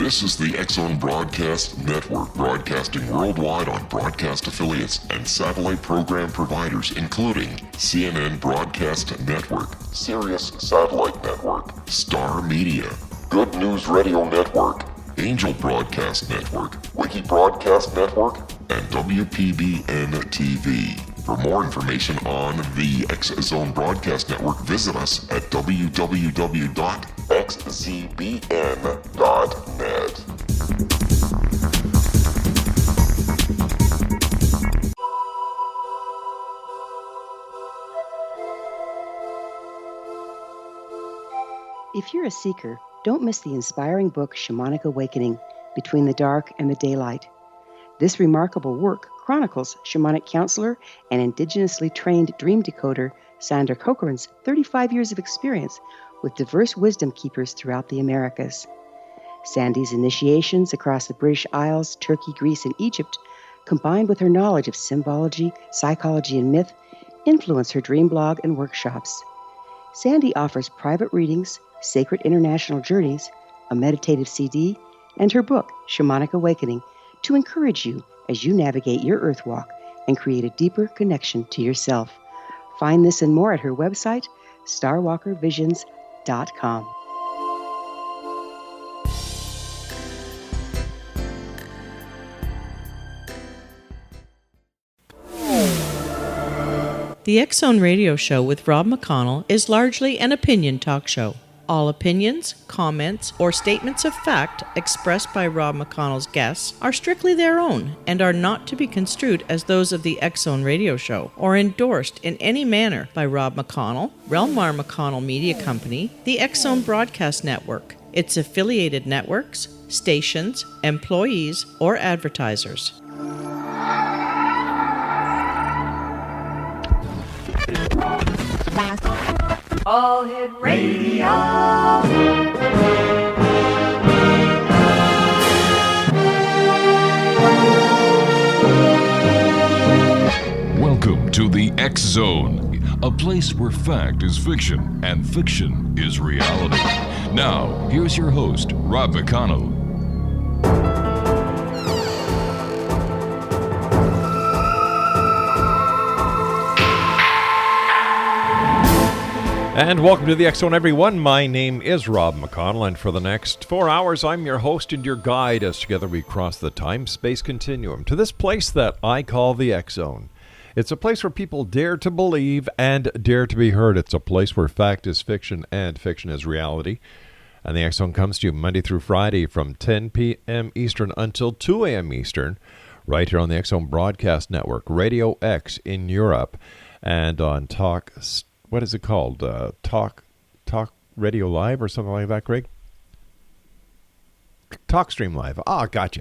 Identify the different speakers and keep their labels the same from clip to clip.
Speaker 1: This is the X-Zone Broadcast Network, broadcasting worldwide on broadcast affiliates and satellite program providers, including CNN Broadcast Network, Sirius Satellite Network, Star Media, Good News Radio Network, Angel Broadcast Network, Wiki Broadcast Network, and WPBN TV. For more information on the X-Zone Broadcast Network, visit us at www.xzbn.net.
Speaker 2: If you're a seeker, don't miss the inspiring book Shamanic Awakening, Between the Dark and the Daylight. This remarkable work chronicles shamanic counselor and indigenously trained dream decoder Sandra Cochran's 35 years of experience with diverse wisdom keepers throughout the Americas. Sandy's initiations across the British Isles, Turkey, Greece, and Egypt, combined with her knowledge of symbology, psychology, and myth, influence her dream blog and workshops. Sandy offers private readings, sacred international journeys, a meditative CD, and her book, Shamanic Awakening, to encourage you as you navigate your earth walk and create a deeper connection to yourself. Find this and more at her website, starwalkervisions.com.
Speaker 3: The X-Zone Radio Show with Rob McConnell is largely an opinion talk show. All opinions, comments, or statements of fact expressed by Rob McConnell's guests are strictly their own and are not to be construed as those of the X-Zone Radio Show or endorsed in any manner by Rob McConnell, Relmar McConnell Media Company, the X-Zone Broadcast Network, its affiliated networks, stations, employees, or advertisers.
Speaker 4: All Hit Radio.
Speaker 5: Welcome to the X-Zone, a place where fact is fiction and fiction is reality. Now, here's your host, Rob McConnell.
Speaker 6: And welcome to the X-Zone, everyone. My name is Rob McConnell, and for the next 4 hours, I'm your host and your guide as together we cross the time-space continuum to this place that I call the X-Zone. It's a place where people dare to believe and dare to be heard. It's a place where fact is fiction and fiction is reality. And the X-Zone comes to you Monday through Friday from 10 p.m. Eastern until 2 a.m. Eastern, right here on the X-Zone Broadcast Network, Radio X in Europe, and on Talk... What is it called? Talk Radio Live or something like that, Greg? TalkStream Live. Gotcha.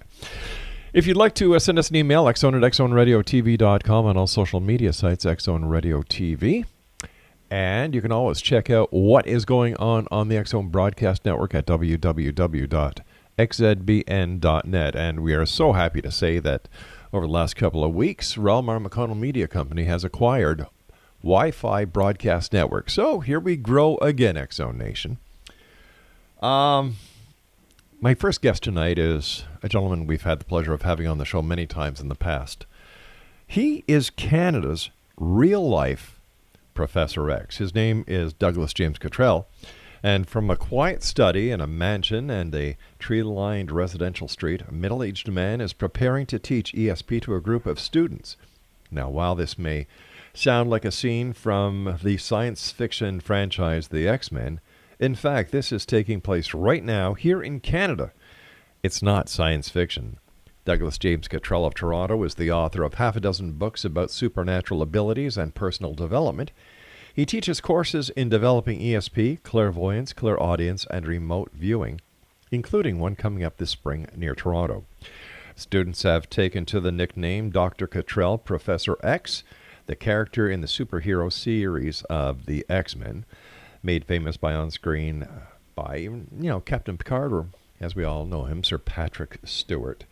Speaker 6: If you'd like to send us an email, xzone@xzoneradiotv.com, on all social media sites, X-Zone Radio TV. And you can always check out what is going on the X-Zone Broadcast Network at www.xzbn.net. And we are so happy to say that over the last couple of weeks, Relmar McConnell Media Company has acquired Wi-Fi Broadcast Network. So here we grow again, X-Zone Nation. My first guest tonight is a gentleman we've had the pleasure of having on the show many times in the past. He is Canada's real-life Professor X. His name is Douglas James Cottrell, and from a quiet study in a mansion and a tree-lined residential street, a middle-aged man is preparing to teach ESP to a group of students. Now, while this may sound like a scene from the science fiction franchise The X-Men, in fact, this is taking place right now here in Canada. It's not science fiction. Douglas James Cottrell of Toronto is the author of half a dozen books about supernatural abilities and personal development. He teaches courses in developing ESP, clairvoyance, clairaudience, and remote viewing, including one coming up this spring near Toronto. Students have taken to the nickname Dr. Cottrell Professor X, the character in the superhero series of the X-Men, made famous by on-screen by, Captain Picard, or as we all know him, Sir Patrick Stewart.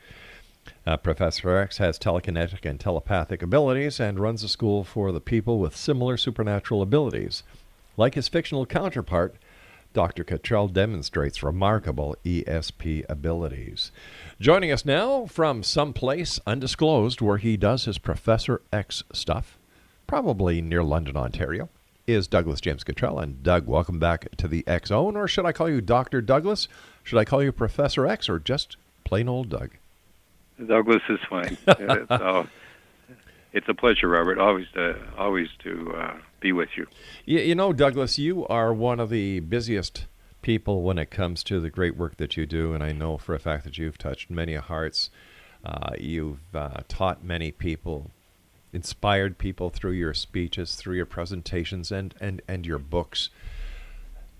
Speaker 6: Professor X has telekinetic and telepathic abilities and runs a school for the people with similar supernatural abilities. Like his fictional counterpart, Dr. Cottrell demonstrates remarkable ESP abilities. Joining us now from someplace undisclosed where he does his Professor X stuff, probably near London, Ontario, is Douglas James Cottrell. And Doug, welcome back to the X Zone. Or should I call you Dr. Douglas? Should I call you Professor X, or just plain old Doug?
Speaker 7: Douglas is fine. It's a pleasure, Robert, always to be with you.
Speaker 6: You know, Douglas, you are one of the busiest people when it comes to the great work that you do, and I know for a fact that you've touched many hearts. You've taught many people, inspired people through your speeches, through your presentations, and your books.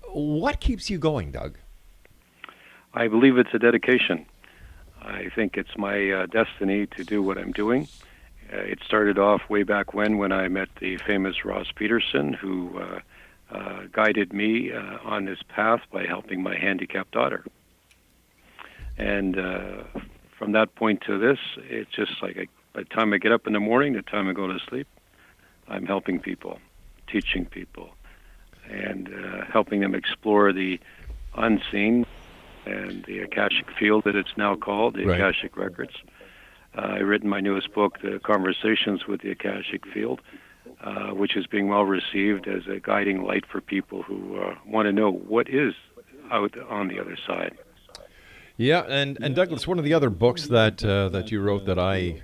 Speaker 6: What keeps you going, Doug?
Speaker 7: I believe it's a dedication. I think it's my destiny to do what I'm doing. It started off way back when I met the famous Ross Peterson, who guided me on this path by helping my handicapped daughter. And from that point to this, it's just like by the time I get up in the morning, the time I go to sleep, I'm helping people, teaching people, and helping them explore the unseen and the Akashic field that it's now called, the
Speaker 6: Right.
Speaker 7: Akashic Records. I've written my newest book, The Conversations with the Akashic Field, which is being well received as a guiding light for people who want to know what is out on the other side.
Speaker 6: Yeah, and Douglas, one of the other books that you wrote that I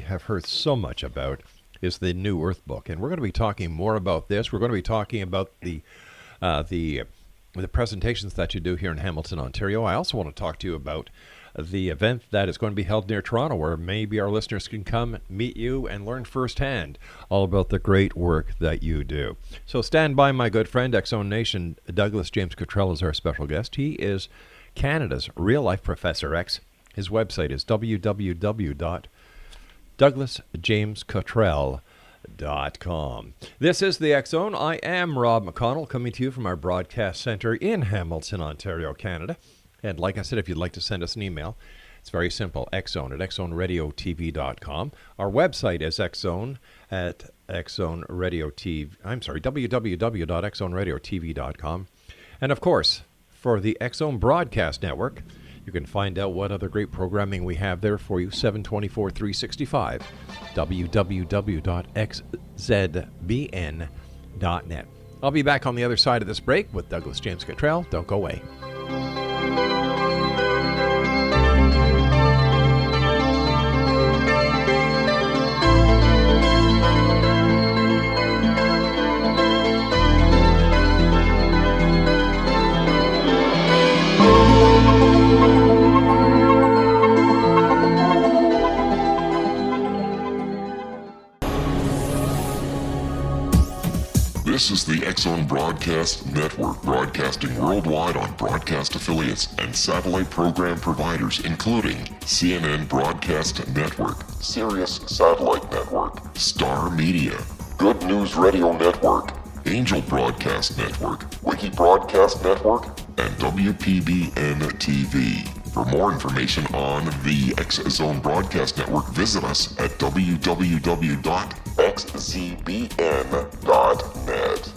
Speaker 6: have heard so much about is the New Earth book, and we're going to be talking more about this. We're going to be talking about the presentations that you do here in Hamilton, Ontario. I also want to talk to you about the event that is going to be held near Toronto, where maybe our listeners can come meet you and learn firsthand all about the great work that you do. So stand by, my good friend. X Zone Nation, Douglas James Cottrell is our special guest. He is Canada's real-life Professor X. His website is www.douglasjamescottrell.com. This is the X Zone. I am Rob McConnell, coming to you from our broadcast center in Hamilton, Ontario, Canada. And like I said, if you'd like to send us an email, it's very simple, xzone@xzoneradiotv.com. Our website is www.xzoneradiotv.com. And of course, for the X Zone Broadcast Network, you can find out what other great programming we have there for you, 7/24, 365, www.xzbn.net. I'll be back on the other side of this break with Douglas James Cottrell. Don't go away.
Speaker 1: This is the X Zone Broadcast Network, broadcasting worldwide on broadcast affiliates and satellite program providers, including CNN Broadcast Network, Sirius Satellite Network, Star Media, Good News Radio Network, Angel Broadcast Network, Wiki Broadcast Network, and WPBN TV. For more information on the X Zone Broadcast Network, visit us at www.xzbn.net.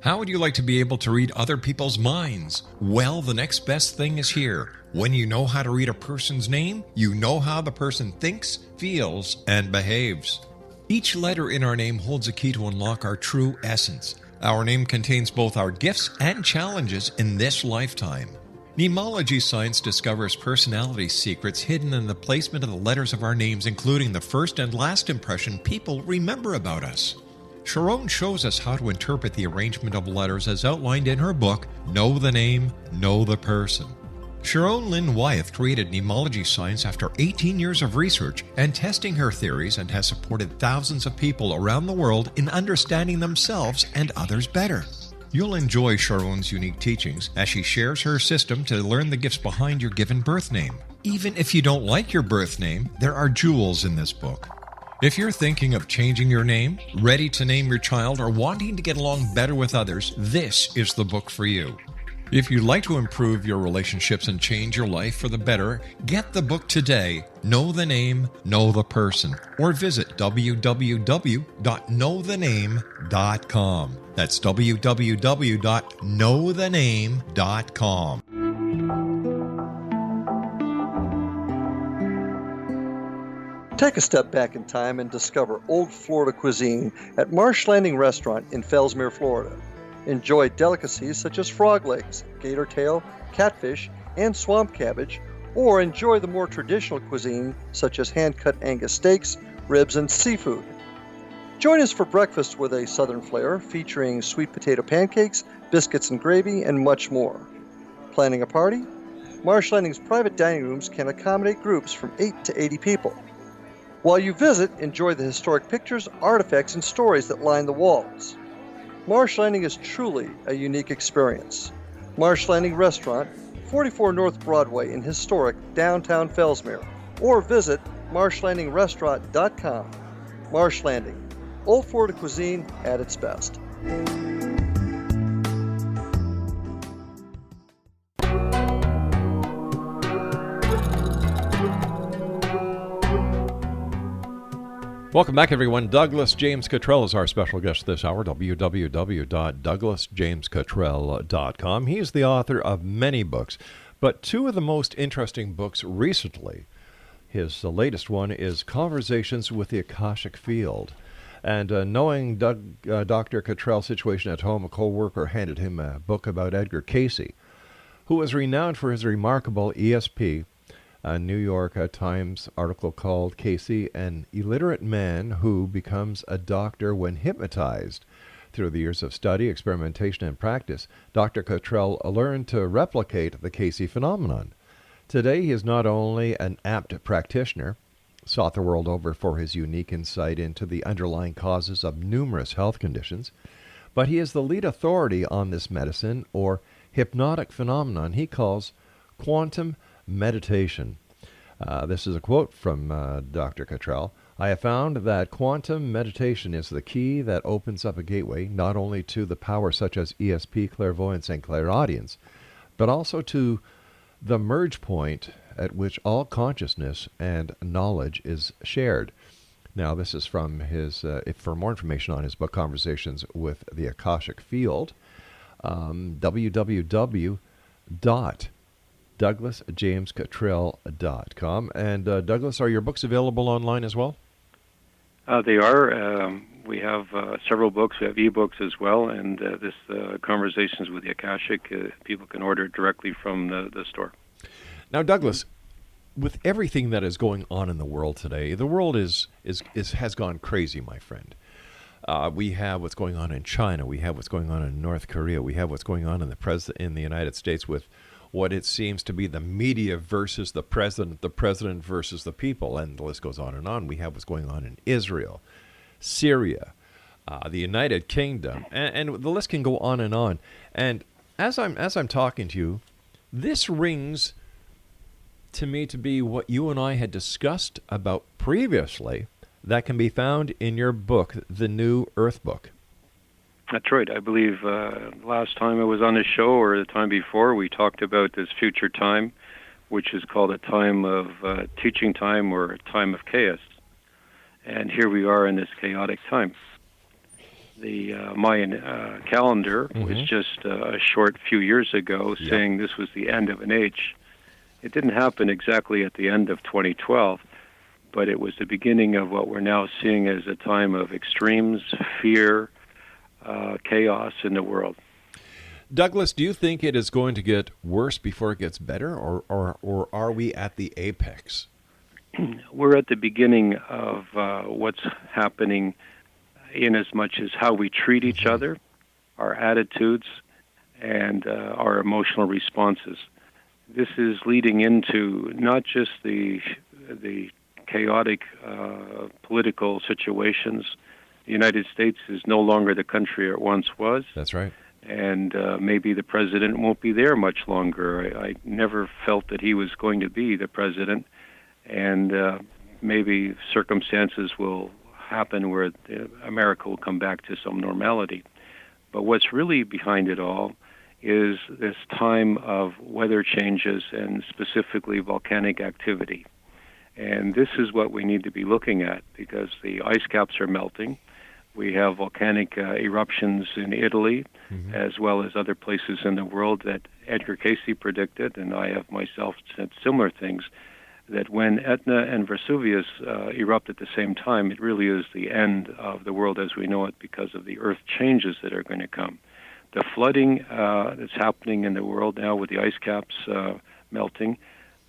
Speaker 8: How would you like to be able to read other people's minds? Well, the next best thing is here. When you know how to read a person's name, you know how the person thinks, feels, and behaves. Each letter in our name holds a key to unlock our true essence. Our name contains both our gifts and challenges in this lifetime. Mnemology science discovers personality secrets hidden in the placement of the letters of our names, including the first and last impression people remember about us. Cheri-Anne shows us how to interpret the arrangement of letters as outlined in her book, Know the Name, Know the Person. Cheri-Anne Lynn Wyeth created mnemology science after 18 years of research and testing her theories, and has supported thousands of people around the world in understanding themselves and others better. You'll enjoy Cheri-Anne's unique teachings as she shares her system to learn the gifts behind your given birth name. Even if you don't like your birth name, there are jewels in this book. If you're thinking of changing your name, ready to name your child, or wanting to get along better with others, this is the book for you. If you'd like to improve your relationships and change your life for the better, get the book today, Know the Name, Know the Person, or visit www.knowthename.com. That's www.knowthename.com.
Speaker 9: Take a step back in time and discover old Florida cuisine at Marsh Landing Restaurant in Fellsmere, Florida. Enjoy delicacies such as frog legs, gator tail, catfish, and swamp cabbage, or enjoy the more traditional cuisine such as hand-cut Angus steaks, ribs, and seafood. Join us for breakfast with a southern flair featuring sweet potato pancakes, biscuits and gravy, and much more. Planning a party? Marsh Landing's private dining rooms can accommodate groups from 8 to 80 people. While you visit, enjoy the historic pictures, artifacts, and stories that line the walls. Marsh Landing is truly a unique experience. Marsh Landing Restaurant, 44 North Broadway in historic downtown Fellsmere, or visit marshlandingrestaurant.com. Marsh Landing, old Florida cuisine at its best.
Speaker 6: Welcome back, everyone. Douglas James Cottrell is our special guest this hour, www.douglasjamescottrell.com. He's the author of many books, but two of the most interesting books recently. His latest one is Conversations with the Akashic Field. And knowing Dr. Cottrell's situation at home, a co-worker handed him a book about Edgar Cayce, who was renowned for his remarkable ESP. A New York Times article called Cayce, an illiterate man who becomes a doctor when hypnotized. Through the years of study, experimentation, and practice, Dr. Cottrell learned to replicate the Cayce phenomenon. Today, he is not only an apt practitioner, sought the world over for his unique insight into the underlying causes of numerous health conditions, but he is the lead authority on this medicine, or hypnotic phenomenon he calls quantum meditation. This is a quote from Dr. Cottrell. I have found that quantum meditation is the key that opens up a gateway not only to the power such as ESP, clairvoyance, and clairaudience, but also to the merge point at which all consciousness and knowledge is shared. Now, this is from his, for more information on his book, Conversations with the Akashic Field, www.douglasjamescottrell.com. And Douglas, are your books available online as well?
Speaker 7: They are. We have several books. We have ebooks as well, and this Conversations with the Akashic, people can order it directly from the store.
Speaker 6: Now, Douglas, with everything that is going on in the world today, the world has gone crazy, my friend. We have what's going on in China. We have what's going on in North Korea. We have what's going on in the United States with what it seems to be the media versus the president versus the people, and the list goes on and on. We have what's going on in Israel, Syria, the United Kingdom, and the list can go on and on. And as I'm talking to you, this rings to me to be what you and I had discussed about previously that can be found in your book, The New Earth Book.
Speaker 7: That's right. I believe last time I was on the show, or the time before, we talked about this future time, which is called a time of teaching time, or a time of chaos. And here we are in this chaotic time. The Mayan calendar was just a short few years ago saying this was the end of an age. It didn't happen exactly at the end of 2012, but it was the beginning of what we're now seeing as a time of extremes, fear, chaos in the world.
Speaker 6: Douglas, do you think it is going to get worse before it gets better, or are we at the apex?
Speaker 7: We're at the beginning of what's happening, in as much as how we treat each other, our attitudes, and our emotional responses. This is leading into not just the chaotic political situations. The United States is no longer the country it once was.
Speaker 6: That's right.
Speaker 7: And maybe the president won't be there much longer. I never felt that he was going to be the president. And maybe circumstances will happen where America will come back to some normality. But what's really behind it all is this time of weather changes and specifically volcanic activity. And this is what we need to be looking at because the ice caps are melting. We have volcanic eruptions in Italy, as well as other places in the world that Edgar Cayce predicted, and I have myself said similar things, that when Etna and Vesuvius erupt at the same time, it really is the end of the world as we know it because of the earth changes that are going to come. The flooding that's happening in the world now with the ice caps melting,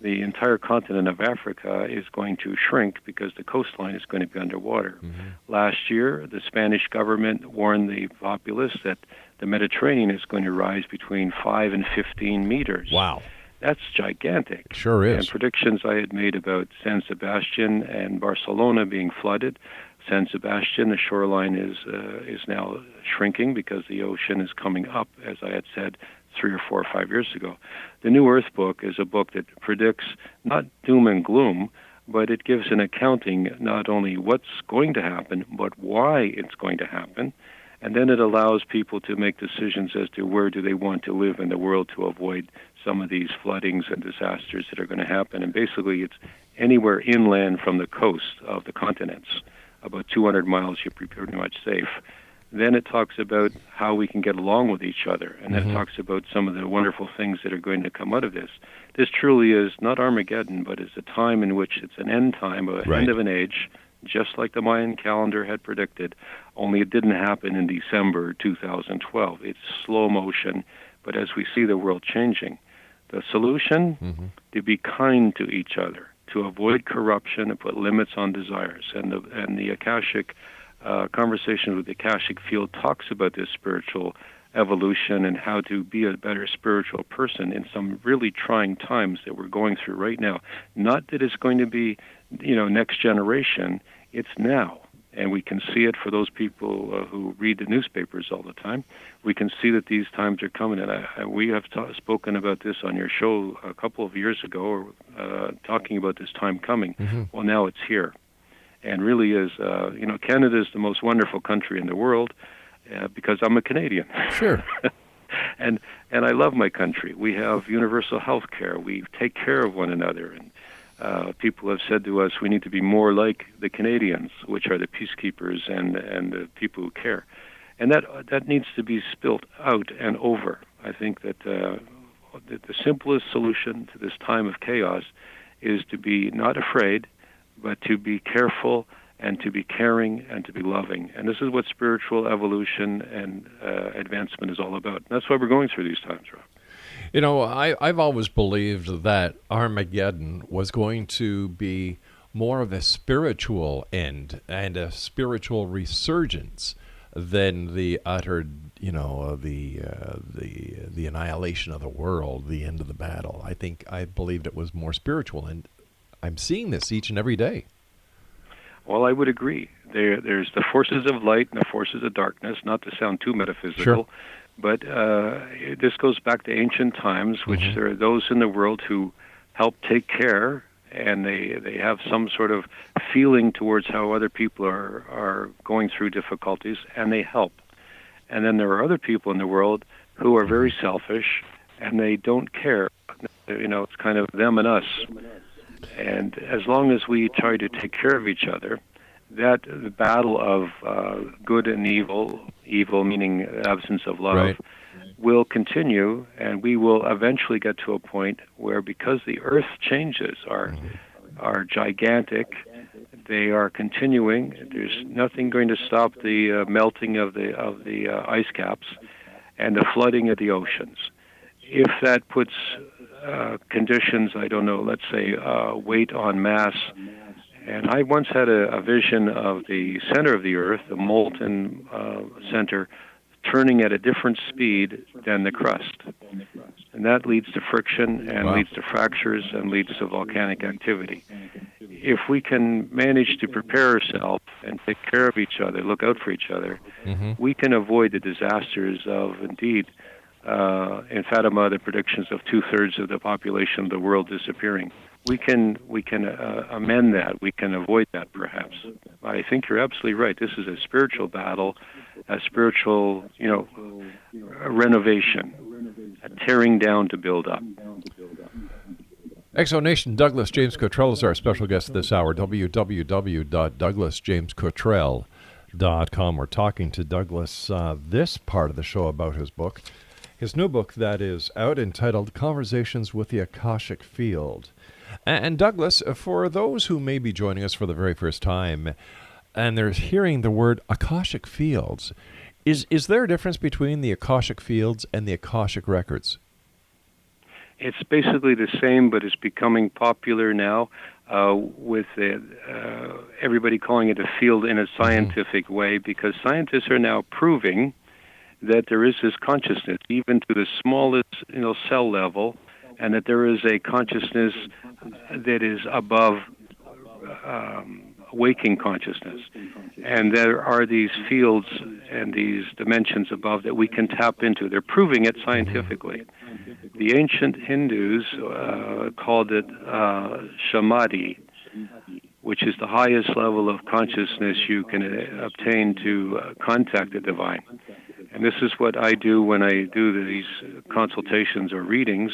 Speaker 7: the entire continent of Africa is going to shrink because the coastline is going to be underwater. Last year, the Spanish government warned the populace that the Mediterranean is going to rise between 5 and 15 meters.
Speaker 6: Wow.
Speaker 7: That's gigantic.
Speaker 6: It sure is.
Speaker 7: And predictions I had made about San Sebastian and Barcelona being flooded. San Sebastian, the shoreline is now shrinking because the ocean is coming up, as I had said 3 or 4 or 5 years ago. The New Earth book is a book that predicts not doom and gloom, but it gives an accounting not only what's going to happen, but why it's going to happen. And then it allows people to make decisions as to where do they want to live in the world to avoid some of these floodings and disasters that are going to happen. And basically it's anywhere inland from the coast of the continents. About 200 miles, you're pretty much safe. Then it talks about how we can get along with each other. And then it talks about some of the wonderful things that are going to come out of this. This truly is not Armageddon, but it's a time in which it's an end time, end of an age, just like the Mayan calendar had predicted, only it didn't happen in December 2012. It's slow motion, but as we see the world changing, the solution, to be kind to each other, to avoid corruption and put limits on desires. And the Akashic conversation with the Akashic field talks about this spiritual evolution and how to be a better spiritual person in some really trying times that we're going through right now. Not that it's going to be, next generation, it's now. And we can see it for those people who read the newspapers all the time. We can see that these times are coming. And we have spoken about this on your show a couple of years ago, talking about this time coming. Well, now it's here. And really is, Canada is the most wonderful country in the world because I'm a Canadian.
Speaker 6: Sure.
Speaker 7: and I love my country. We have universal health care. We take care of one another. And people have said to us, we need to be more like the Canadians, which are the peacekeepers and the people who care. And that needs to be spilt out and over. I think that the simplest solution to this time of chaos is to be not afraid, but to be careful and to be caring and to be loving. And this is what spiritual evolution and advancement is all about. And that's why we're going through these times, Rob.
Speaker 6: I've always believed that Armageddon was going to be more of a spiritual end and a spiritual resurgence than the utter, the annihilation of the world, the end of the battle. I believed it was more spiritual, and I'm seeing this each and every day.
Speaker 7: Well, I would agree. There's the forces of light and the forces of darkness, not to sound too metaphysical.
Speaker 6: Sure.
Speaker 7: But this goes back to ancient times, which there are those in the world who help take care, and they have some sort of feeling towards how other people are going through difficulties, and they help. And then there are other people in the world who are very selfish, and they don't care. It's kind of them and us. And as long as we try to take care of each other, that the battle of good and evil meaning absence of love, will continue, and we will eventually get to a point where, because the earth changes are gigantic, they are continuing. There's nothing going to stop the melting of the ice caps and the flooding of the oceans. If that puts conditions, I don't know, let's say weight on mass. And I once had a vision of the center of the earth, the molten center, turning at a different speed than the crust. And that leads to friction and leads to fractures and leads to volcanic activity. If we can manage to prepare ourselves and take care of each other, look out for each other, we can avoid the disasters of, indeed, in Fatima, the predictions of 2/3 of the population of the world disappearing. We can amend that. We can avoid that, perhaps. I think you're absolutely right. This is a spiritual battle, a spiritual, renovation. tearing down to build up.
Speaker 6: Exonation, Douglas James Cottrell is our special guest this hour. www.douglasjamescottrell.com. We're talking to Douglas this part of the show about his book. His new book that is out entitled Conversations with the Akashic Field. And Douglas, for those who may be joining us for the very first time and they're hearing the word Akashic Fields, is there a difference between the Akashic Fields and the Akashic Records?
Speaker 7: It's basically the same, but it's becoming popular now with everybody calling it a field in a scientific way, because scientists are now proving that there is this consciousness, even to the smallest cell level, and that there is a consciousness that is above waking consciousness. And there are these fields and these dimensions above that we can tap into. They're proving it scientifically. The ancient Hindus called it samadhi, which is the highest level of consciousness you can obtain to contact the divine. And this is what I do when I do these consultations or readings.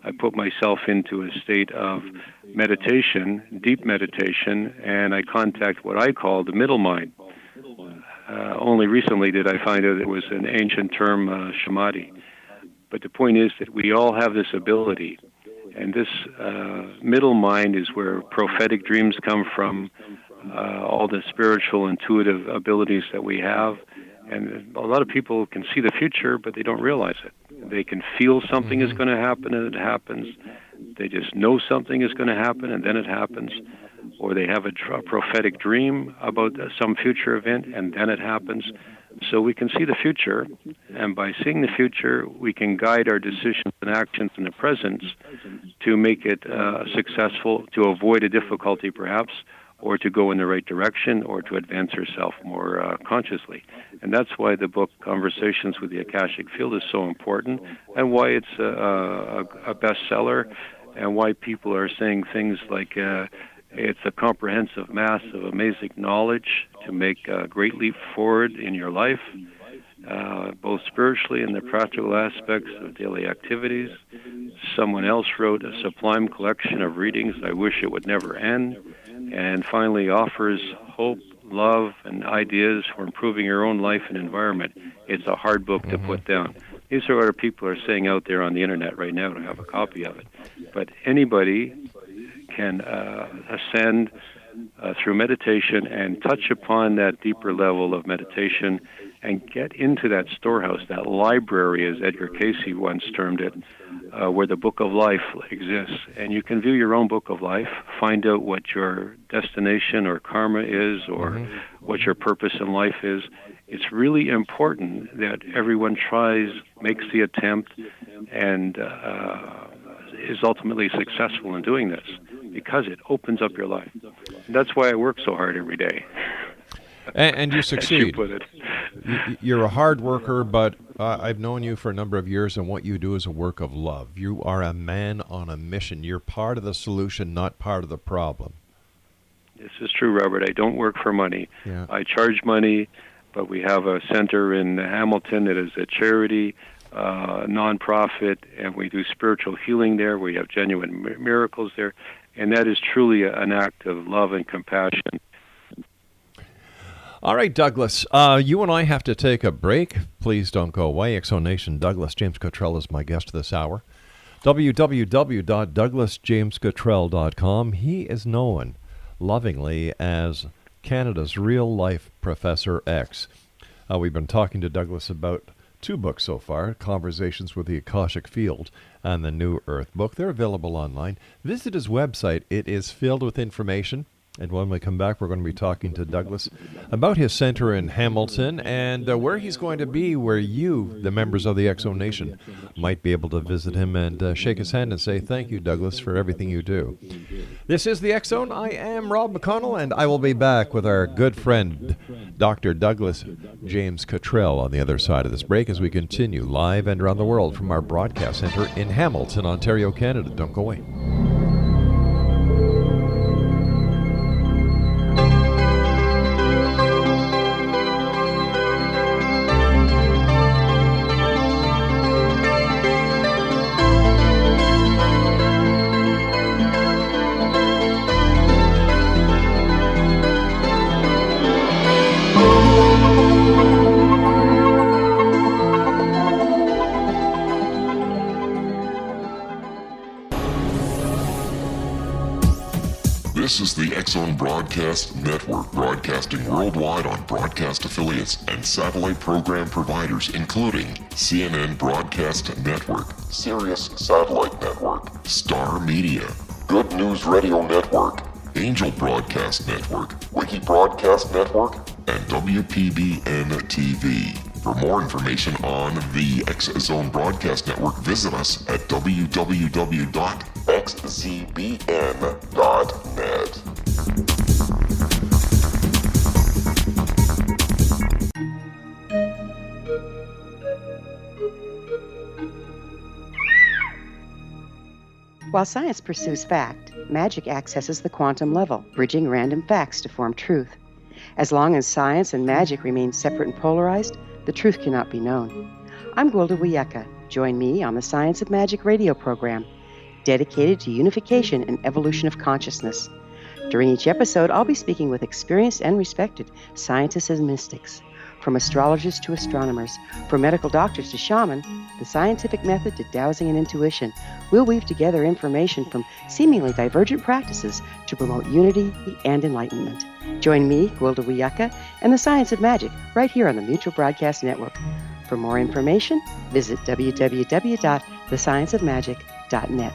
Speaker 7: I put myself into a state of meditation, deep meditation, and I contact what I call the middle mind. Only recently did I find out it was an ancient term, samadhi. But the point is that we all have this ability. And this middle mind is where prophetic dreams come from, all the spiritual, intuitive abilities that we have. And a lot of people can see the future, but they don't realize it. They can feel something is going to happen, and it happens. They just know something is going to happen, and then it happens. Or they have a prophetic dream about some future event, and then it happens. So we can see the future, and by seeing the future, we can guide our decisions and actions in the present to make it successful, to avoid a difficulty perhaps, or to go in the right direction, or to advance herself more consciously. And that's why the book Conversations with the Akashic Field is so important, and why it's a bestseller, and why people are saying things like it's a comprehensive mass of amazing knowledge to make a great leap forward in your life, both spiritually and the practical aspects of daily activities. Someone else wrote a sublime collection of readings I wish it would never end, and finally offers hope, love, and ideas for improving your own life and environment. It's a hard book to put down. These are what people are saying out there on the internet right now. I don't have a copy of it. But anybody can ascend through meditation and touch upon that deeper level of meditation and get into that storehouse, that library, as Edgar Cayce once termed it, where the book of life exists. And you can view your own book of life, find out what your destination or karma is, or what your purpose in life is. It's really important that everyone makes the attempt, and is ultimately successful in doing this, because it opens up your life. And that's why I work so hard every day.
Speaker 6: And you succeed.
Speaker 7: As you put it.
Speaker 6: You're a hard worker, but I've known you for a number of years, and what you do is a work of love. You are a man on a mission. You're part of the solution, not part of the problem.
Speaker 7: This is true, Robert. I don't work for money.
Speaker 6: Yeah.
Speaker 7: I charge money, but we have a center in Hamilton that is a charity, nonprofit, and we do spiritual healing there. We have genuine miracles there, and that is truly an act of love and compassion.
Speaker 6: All right, Douglas, you and I have to take a break. Please don't go away. Exonation, Douglas James Cottrell is my guest this hour. www.douglasjamescottrell.com. He is known lovingly as Canada's real-life Professor X. We've been talking to Douglas about two books so far, Conversations with the Akashic Field and the New Earth book. They're available online. Visit his website. It is filled with information. And when we come back, we're going to be talking to Douglas about his center in Hamilton and where he's going to be, where you, the members of the Exo Nation, might be able to visit him and shake his hand and say, thank you, Douglas, for everything you do. This is the X Zone. I am Rob McConnell, and I will be back with our good friend, Dr. Douglas James Cottrell, on the other side of this break as we continue live and around the world from our broadcast center in Hamilton, Ontario, Canada. Don't go away.
Speaker 1: This is the X-Zone Broadcast Network, broadcasting worldwide on broadcast affiliates and satellite program providers, including CNN Broadcast Network, Sirius Satellite Network, Star Media, Good News Radio Network, Angel Broadcast Network, Wiki Broadcast Network, and WPBN TV. For more information on the X-Zone Broadcast Network, visit us at www.xzbn.net.
Speaker 2: While science pursues fact, magic accesses the quantum level, bridging random facts to form truth. As long as science and magic remain separate and polarized, the truth cannot be known. I'm Gwilda Wiyaka. Join me on the Science of Magic radio program, dedicated to unification and evolution of consciousness. During each episode, I'll be speaking with experienced and respected scientists and mystics. From astrologers to astronomers, from medical doctors to shaman, the scientific method to dowsing and intuition, we'll weave together information from seemingly divergent practices to promote unity and enlightenment. Join me, Gwilda Wiyaka, and the Science of Magic right here on the Mutual Broadcast Network. For more information, visit www.thescienceofmagic.net.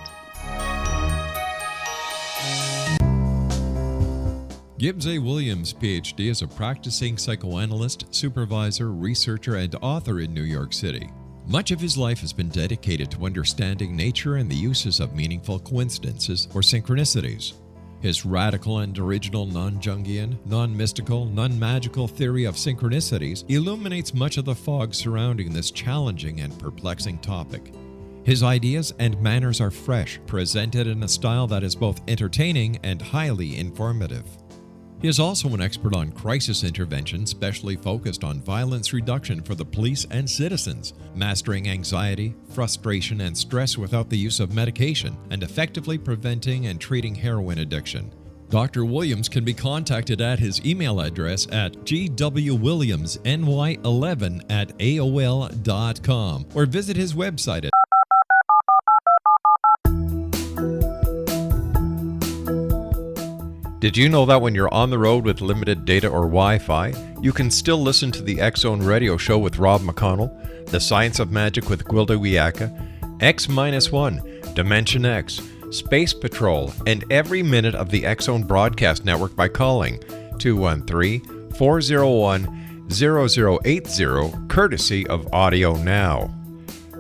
Speaker 8: Gibbs A. Williams, Ph.D., is a practicing psychoanalyst, supervisor, researcher, and author in New York City. Much of his life has been dedicated to understanding nature and the uses of meaningful coincidences or synchronicities. His radical and original non-Jungian, non-mystical, non-magical theory of synchronicities illuminates much of the fog surrounding this challenging and perplexing topic. His ideas and manners are fresh, presented in a style that is both entertaining and highly informative. He is also an expert on crisis intervention, specially focused on violence reduction for the police and citizens, mastering anxiety, frustration, and stress without the use of medication, and effectively preventing and treating heroin addiction. Dr. Williams can be contacted at his email address at gwwilliamsny11@aol.com or visit his website at
Speaker 6: Did you know that when you're on the road with limited data or Wi-Fi, you can still listen to the X-Zone Radio Show with Rob McConnell, The Science of Magic with Gwilda Wiyaka, X-1, Dimension X, Space Patrol, and every minute of the X-Zone Broadcast Network by calling 213-401-0080, courtesy of Audio Now.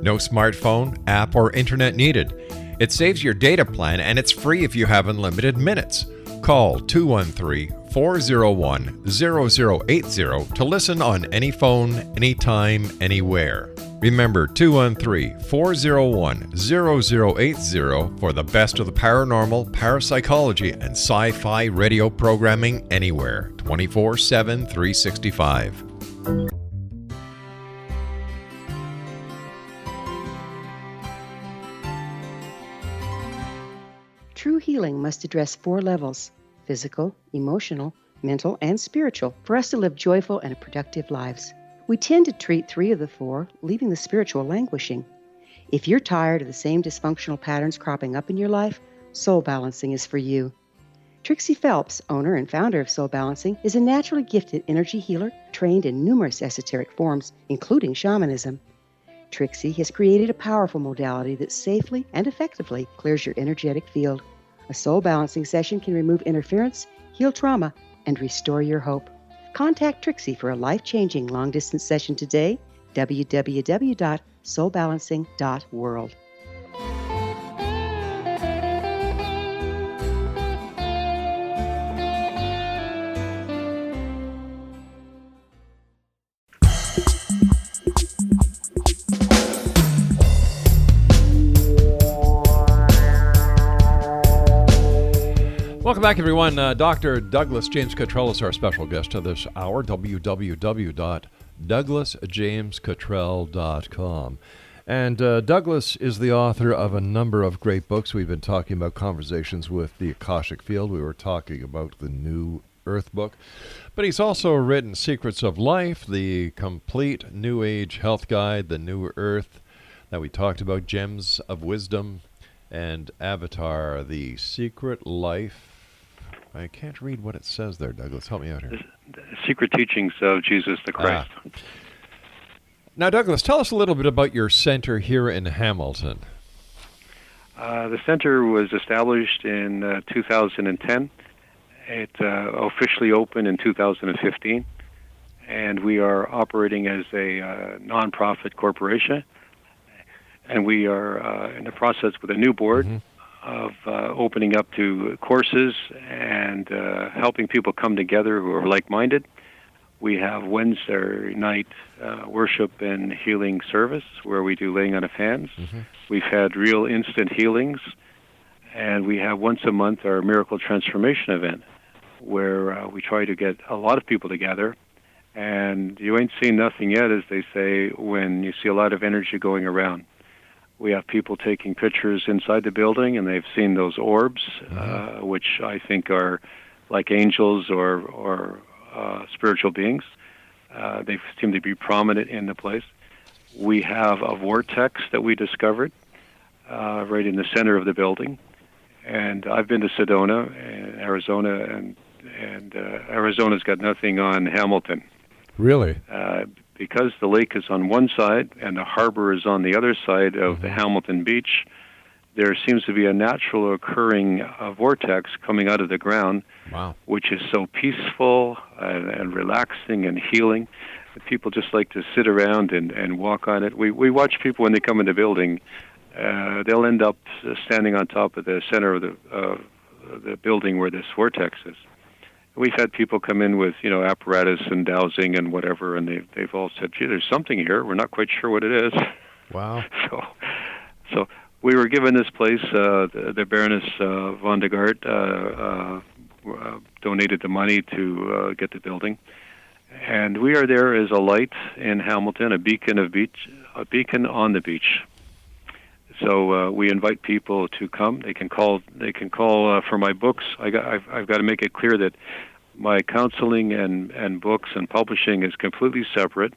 Speaker 6: No smartphone, app, or internet needed. It saves your data plan and it's free if you have unlimited minutes. Call 213-401-0080 to listen on any phone, anytime, anywhere. Remember 213-401-0080 for the best of the paranormal, parapsychology, and sci-fi radio programming anywhere, 24/7, 365.
Speaker 2: True healing must address 4 levels: physical, emotional, mental, and spiritual, for us to live joyful and productive lives. We tend to treat 3 of the 4, leaving the spiritual languishing. If you're tired of the same dysfunctional patterns cropping up in your life, soul balancing is for you. Trixie Phelps, owner and founder of Soul Balancing, is a naturally gifted energy healer trained in numerous esoteric forms, including shamanism. Trixie has created a powerful modality that safely and effectively clears your energetic field. A soul balancing session can remove interference, heal trauma, and restore your hope. Contact Trixie for a life-changing long-distance session today, www.soulbalancing.world.
Speaker 6: Welcome back, everyone. Dr. Douglas James Cottrell is our special guest of this hour, www.douglasjamescottrell.com. And Douglas is the author of a number of great books. We've been talking about conversations with the Akashic Field. We were talking about the New Earth book. But he's also written Secrets of Life, the complete New Age health guide, the New Earth that we talked about, Gems of Wisdom, and Avatar, the Secret Life. I can't read what it says there, Douglas. Help me out here.
Speaker 7: The Secret Teachings of Jesus the Christ.
Speaker 6: Now, Douglas, tell us a little bit about your center here in Hamilton.
Speaker 7: The center was established in 2010. It officially opened in 2015, and we are operating as a nonprofit corporation. And we are in the process with a new board of opening up to courses and helping people come together who are like-minded. We have Wednesday night worship and healing service where we do laying on of hands. We've had real instant healings. And we have once a month our Miracle Transformation event where we try to get a lot of people together. And you ain't seen nothing yet, as they say, when you see a lot of energy going around. We have people taking pictures inside the building, and they've seen those orbs, which I think are like angels or spiritual beings. They seem to be prominent in the place. We have a vortex that we discovered right in the center of the building. And I've been to Sedona, Arizona, and Arizona's got nothing on Hamilton.
Speaker 6: Really?
Speaker 7: Because the lake is on one side and the harbor is on the other side of the Hamilton beach, there seems to be a natural occurring vortex coming out of the ground, which is so peaceful and relaxing and healing that people just like to sit around and walk on it. We watch people when they come in the building. They'll end up standing on top of the center of the building where this vortex is. We've had people come in with, apparatus and dowsing and whatever, and they've all said, "Gee, there's something here. We're not quite sure what it is."
Speaker 6: Wow.
Speaker 7: So we were given this place. The Baroness von de Gart donated the money to get the building, and we are there as a light in Hamilton, a beacon on the beach. So we invite people to come. They can call for my books. I've got to make it clear that my counseling and books and publishing is completely separate,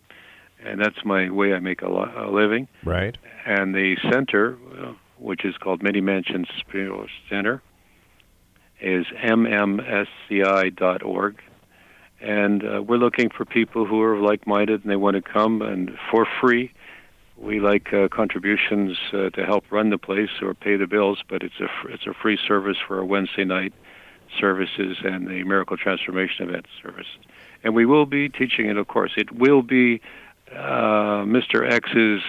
Speaker 7: and that's my way I make a living.
Speaker 6: Right.
Speaker 7: And the center, which is called Many Mansions Spiritual Center, is mmsci.org. And we're looking for people who are like-minded and they want to come, and for free. We like contributions to help run the place or pay the bills, but it's a free service for our Wednesday night services and the Miracle Transformation event service. And we will be teaching it, of course. It will be Mr. X's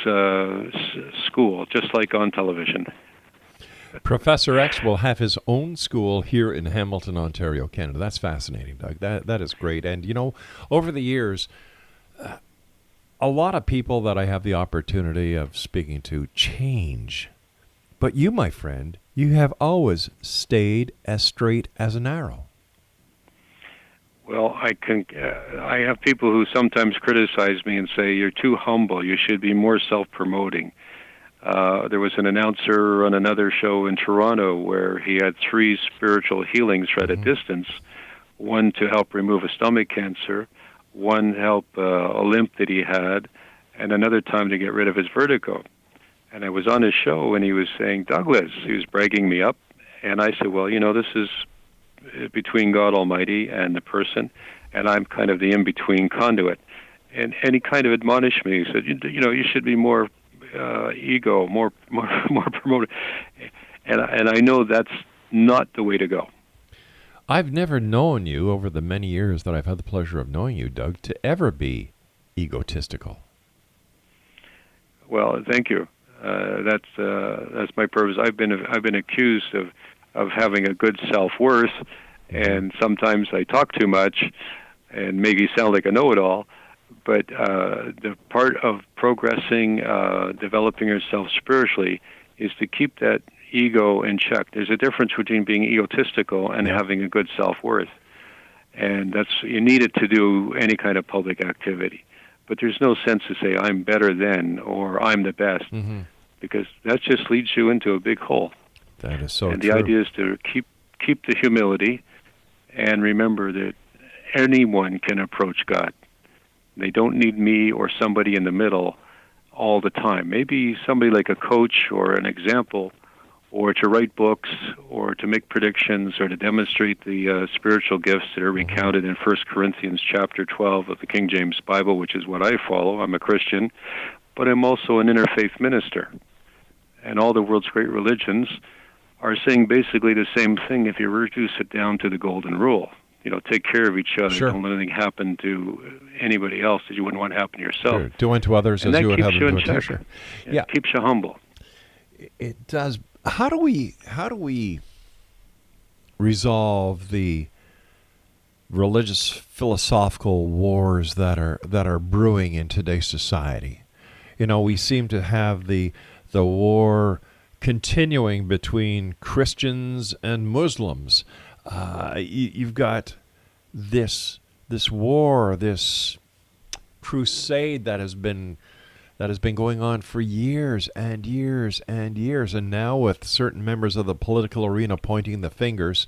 Speaker 7: school, just like on television.
Speaker 6: Professor X will have his own school here in Hamilton, Ontario, Canada. That's fascinating, Doug. That is great. And, over the years, a lot of people that I have the opportunity of speaking to change. But you, my friend, you have always stayed as straight as an arrow.
Speaker 7: Well, I have people who sometimes criticize me and say, "You're too humble. You should be more self-promoting." There was an announcer on another show in Toronto where he had 3 spiritual healings at a distance, one to help remove a stomach cancer, one help a limp that he had, and another time to get rid of his vertigo. And I was on his show, and he was saying, "Douglas," he was bragging me up, and I said, "Well, this is between God Almighty and the person, and I'm kind of the in-between conduit." And he kind of admonished me. He said, you should be more ego, more promoted. And I know that's not the way to go.
Speaker 6: I've never known you, over the many years that I've had the pleasure of knowing you, Doug, to ever be egotistical.
Speaker 7: Well, thank you. That's my purpose. I've been accused of having a good self-worth, and sometimes I talk too much and maybe sound like a know-it-all. But the part of progressing, developing yourself spiritually, is to keep that ego in check. There's a difference between being egotistical and having a good self-worth. And you need it to do any kind of public activity. But there's no sense to say, "I'm better than," or "I'm the best," because that just leads you into a big hole.
Speaker 6: That is so
Speaker 7: true. And
Speaker 6: the
Speaker 7: idea is to keep the humility and remember that anyone can approach God. They don't need me or somebody in the middle all the time. Maybe somebody like a coach or an example or to write books, or to make predictions, or to demonstrate the spiritual gifts that are recounted in 1 Corinthians chapter 12 of the King James Bible, which is what I follow. I'm a Christian, but I'm also an interfaith minister. And all the world's great religions are saying basically the same thing if you reduce it down to the golden rule. Take care of each other.
Speaker 6: Sure.
Speaker 7: Don't let anything happen to anybody else that you wouldn't want to happen to yourself.
Speaker 6: Sure. Do unto others
Speaker 7: and
Speaker 6: as you would have
Speaker 7: keeps you
Speaker 6: them
Speaker 7: in
Speaker 6: do unto
Speaker 7: check.
Speaker 6: you. Yeah.
Speaker 7: It keeps you humble.
Speaker 6: It does. How do we resolve the religious philosophical wars that are brewing in today's society? We seem to have the war continuing between Christians and Muslims. You've got this war, this crusade that has been going on for years and years and years, and now with certain members of the political arena pointing the fingers.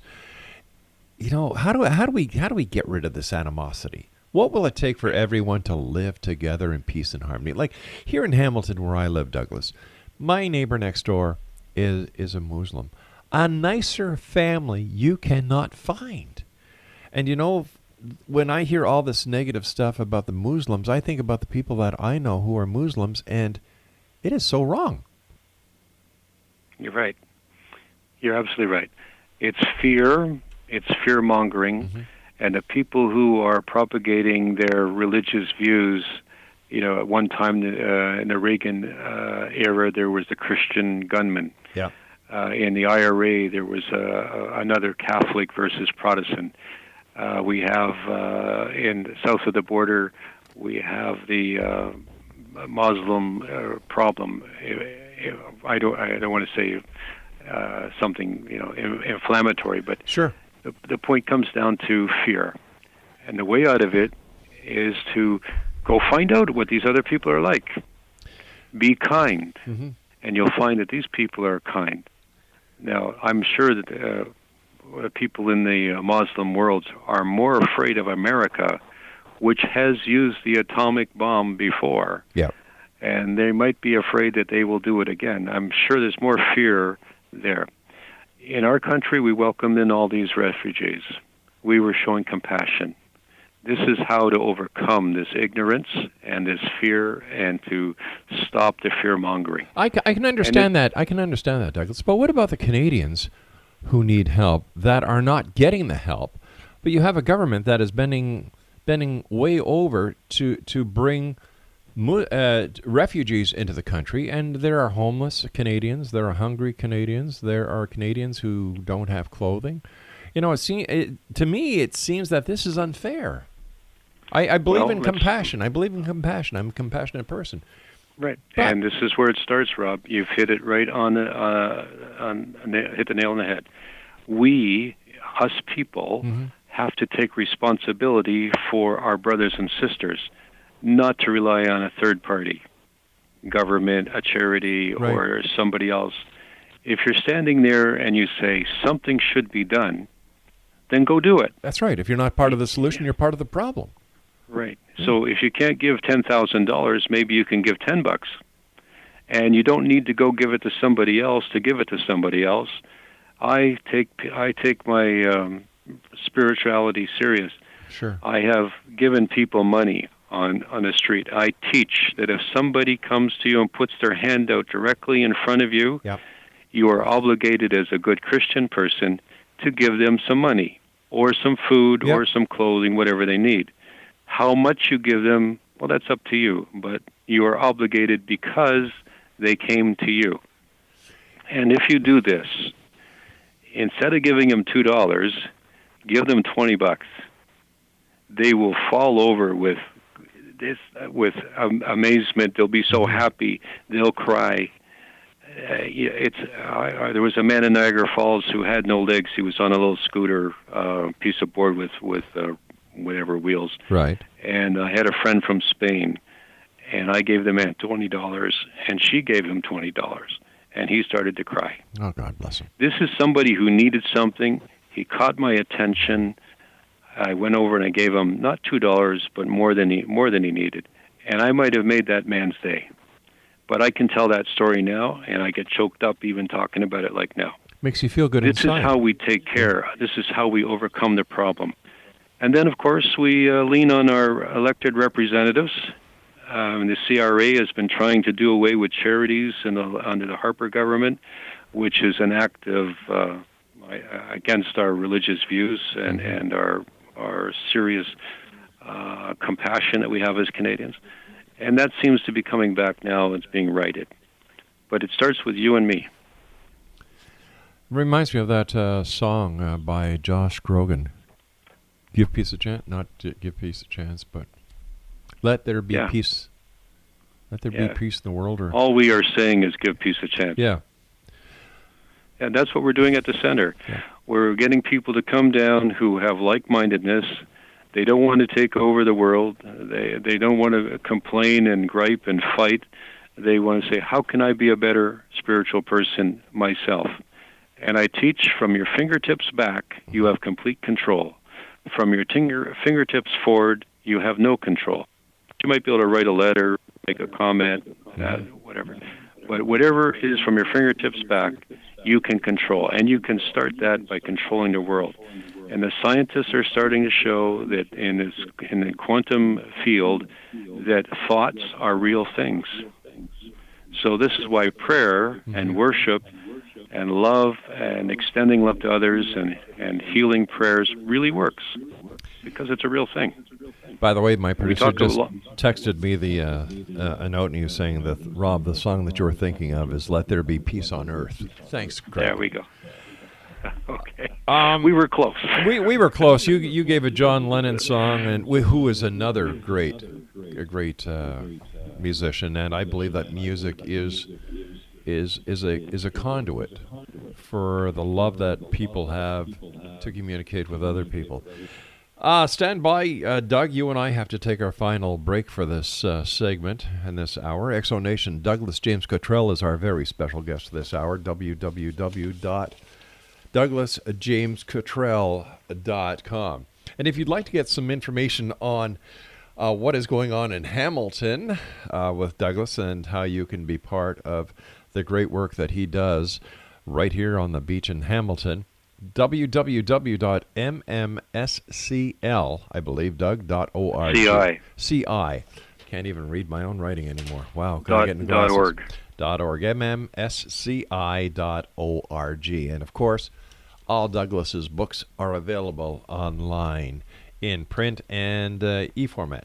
Speaker 6: How do we get rid of this animosity? What will it take for everyone to live together in peace and harmony? Like here in Hamilton, where I live, Douglas, my neighbor next door is a Muslim. A nicer family you cannot find. And when I hear all this negative stuff about the Muslims, I think about the people that I know who are Muslims, and it is so wrong.
Speaker 7: You're right. You're absolutely right. It's fear. It's fear-mongering. And the people who are propagating their religious views, at one time in the Reagan era, there was the Christian gunman.
Speaker 6: Yeah.
Speaker 7: In the IRA, there was another Catholic versus Protestant. We have in south of the border, we have the Muslim problem. I don't want to say something inflammatory, but
Speaker 6: sure.
Speaker 7: The point comes down to fear, and the way out of it is to go find out what these other people are like. Be kind, and you'll find that these people are kind. Now, I'm sure that people in the Muslim world are more afraid of America, which has used the atomic bomb before.
Speaker 6: Yeah.
Speaker 7: And they might be afraid that they will do it again. I'm sure there's more fear there. In our country, we welcomed in all these refugees. We were showing compassion. This is how to overcome this ignorance and this fear and to stop the fear-mongering.
Speaker 6: I can understand that. I can understand that, Douglas. But what about the Canadians who need help that are not getting the help? But you have a government that is bending way over to bring refugees into the country, and there are homeless Canadians, there are hungry Canadians, there are Canadians who don't have clothing. To me, it seems that this is unfair. I believe in compassion. I believe in compassion. I'm a compassionate person.
Speaker 7: Right, and this is where it starts, Rob. You've hit it right hit the nail on the head. We, us people, have to take responsibility for our brothers and sisters, not to rely on a third party, government, a charity,
Speaker 6: right,
Speaker 7: or somebody else. If you're standing there and you say something should be done, then go do it.
Speaker 6: That's right. If you're not part of the solution, you're part of the problem.
Speaker 7: Right. So if you can't give $10,000, maybe you can give $10, and you don't need to go give it to somebody else to give it to somebody else. I take my spirituality serious.
Speaker 6: Sure.
Speaker 7: I have given people money on the street. I teach that if somebody comes to you and puts their hand out directly in front of you,
Speaker 6: yep,
Speaker 7: you are obligated as a good Christian person to give them some money or some food,
Speaker 6: yep,
Speaker 7: or some clothing, whatever they need. How much you give them, well, that's up to you, but you are obligated because they came to you. And if you do this, instead of giving them $2, give them $20. They will fall over with amazement. They'll be so happy. They'll cry. There was a man in Niagara Falls who had no legs. He was on a little scooter, piece of board with whatever wheels.
Speaker 6: Right.
Speaker 7: And I had a friend from Spain, and I gave the man $20, and she gave him $20, and he started to cry.
Speaker 6: Oh, God bless him.
Speaker 7: This is somebody who needed something. He caught my attention. I went over and I gave him not $2, but more than he needed, and I might have made that man's day. But I can tell that story now, and I get choked up even talking about it like now.
Speaker 6: Makes you feel good
Speaker 7: This
Speaker 6: inside.
Speaker 7: is how we take care. This is how we overcome the problem. And then, of course, we lean on our elected representatives. The CRA has been trying to do away with charities under the Harper government, which is an act of against our religious views and our serious compassion that we have as Canadians. And that seems to be coming back now. It's being righted. But it starts with you and me.
Speaker 6: Reminds me of that song by Josh Grogan. Give peace a chance, not give peace a chance, but let there be peace. Let there be peace in the world. Or
Speaker 7: all we are saying is give peace a chance.
Speaker 6: Yeah.
Speaker 7: And that's what we're doing at the center.
Speaker 6: Yeah.
Speaker 7: We're getting people to come down who have like-mindedness. They don't want to take over the world. They don't want to complain and gripe and fight. They want to say, how can I be a better spiritual person myself? And I teach from your fingertips back, you have complete control. From your fingertips forward, you have no control. You might be able to write a letter, make a comment, whatever. But whatever is from your fingertips back, you can control. And you can start that by controlling the world. And the scientists are starting to show that in the quantum field, that thoughts are real things. So this is why prayer and worship and love and extending love to others and healing prayers really works, because it's a real thing.
Speaker 6: By the way, my producer just texted me a note, and he was saying that, Rob, the song that you're thinking of is Let There Be Peace on Earth. Thanks, Greg.
Speaker 7: There we go. Okay. We were close.
Speaker 6: We were close. You gave a John Lennon song, and who is another great musician, and I believe that music is a conduit for the love that people have to communicate with other people. Stand by, Doug. You and I have to take our final break for this segment and this hour. Exo Nation, Douglas James Cottrell is our very special guest this hour. www.douglasjamescottrell.com. And if you'd like to get some information on what is going on in Hamilton with Douglas and how you can be part of the great work that he does right here on the beach in Hamilton, www.mmscl, I believe, Doug.org. CI. Can't even read my own writing anymore. Wow.
Speaker 7: .org.
Speaker 6: MMSCI.org. And of course, all Douglas's books are available online in print and e-format.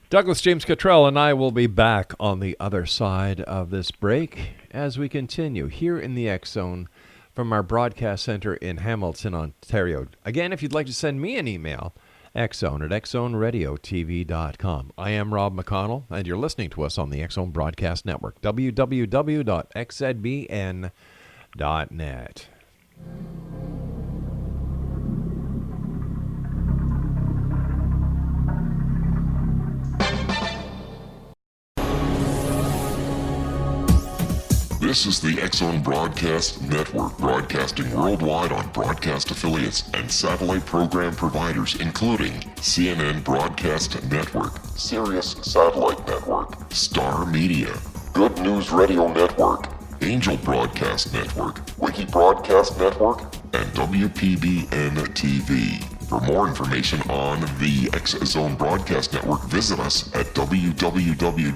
Speaker 6: Douglas James Cottrell and I will be back on the other side of this break as we continue here in the X Zone from our broadcast center in Hamilton, Ontario. Again, if you'd like to send me an email, xzone@xzoneradiotv.com. I am Rob McConnell, and you're listening to us on the X Zone Broadcast Network, www.xzbn.net.
Speaker 1: This is the X Zone Broadcast Network, broadcasting worldwide on broadcast affiliates and satellite program providers, including CNN Broadcast Network, Sirius Satellite Network, Star Media, Good News Radio Network, Angel Broadcast Network, Wiki Broadcast Network, and WPBN TV. For more information on the X Zone Broadcast Network, visit us at www.xzbn.net.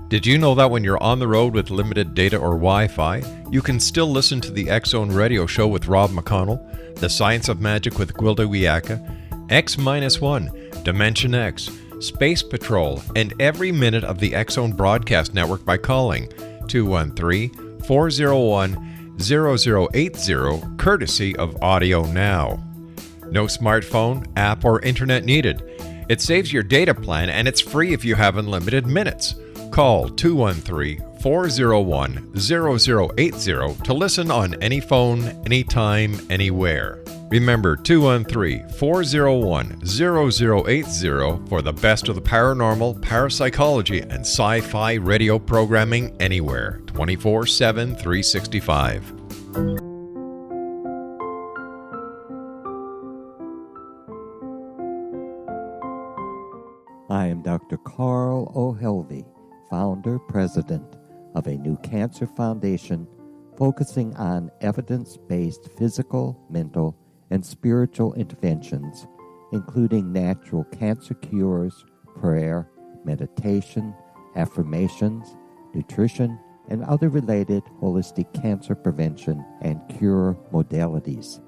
Speaker 6: Did you know that when you're on the road with limited data or Wi-Fi, you can still listen to the X Zone Radio Show with Rob McConnell, The Science of Magic with Gwilda Wiyaka, X-1, Dimension X, Space Patrol, and every minute of the X Zone Broadcast Network by calling 213-401-0080, courtesy of Audio Now. No smartphone, app, or internet needed. It saves your data plan, and it's free if you have unlimited minutes. Call 213-401-0080 to listen on any phone, anytime, anywhere. Remember 213-401-0080 for the best of the paranormal, parapsychology, and sci-fi radio programming anywhere, 24/7, 365.
Speaker 10: I am Dr. Carl O'Helvey, founder, president of a new cancer foundation focusing on evidence-based physical, mental, and spiritual interventions, including natural cancer cures, prayer, meditation, affirmations, nutrition, and other related holistic cancer prevention and cure modalities.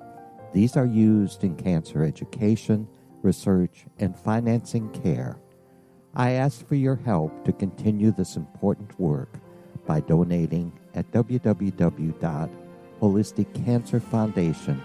Speaker 10: These are used in cancer education, research, and financing care. I ask for your help to continue this important work by donating at www.holisticcancerfoundation.com.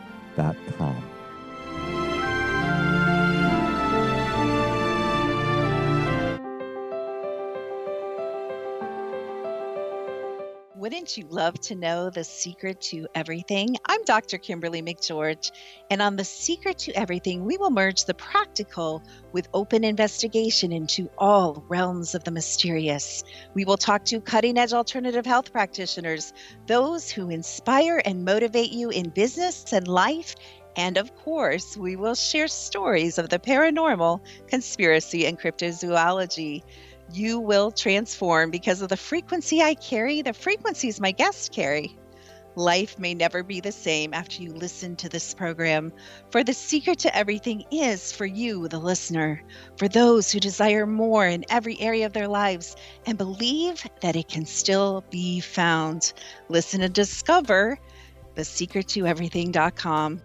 Speaker 11: Wouldn't you love to know the secret to everything? I'm Dr. Kimberly McGeorge, and on The Secret to Everything, we will merge the practical with open investigation into all realms of the mysterious. We will talk to cutting-edge alternative health practitioners, those who inspire and motivate you in business and life, and of course, we will share stories of the paranormal, conspiracy, and cryptozoology. You will transform because of the frequency I carry, the frequencies my guests carry. Life may never be the same after you listen to this program, for the secret to everything is for you, the listener, for those who desire more in every area of their lives and believe that it can still be found. Listen and discover thesecrettoeverything.com.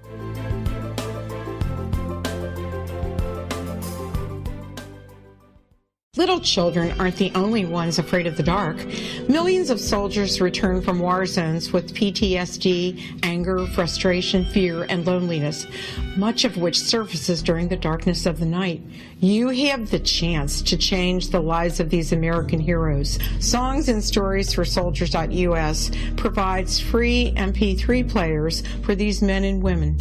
Speaker 12: Little children aren't the only ones afraid of the dark. Millions of soldiers return from war zones with PTSD, anger, frustration, fear, and loneliness, much of which surfaces during the darkness of the night. You have the chance to change the lives of these American heroes. Songs and Stories for Soldiers.us provides free MP3 players for these men and women.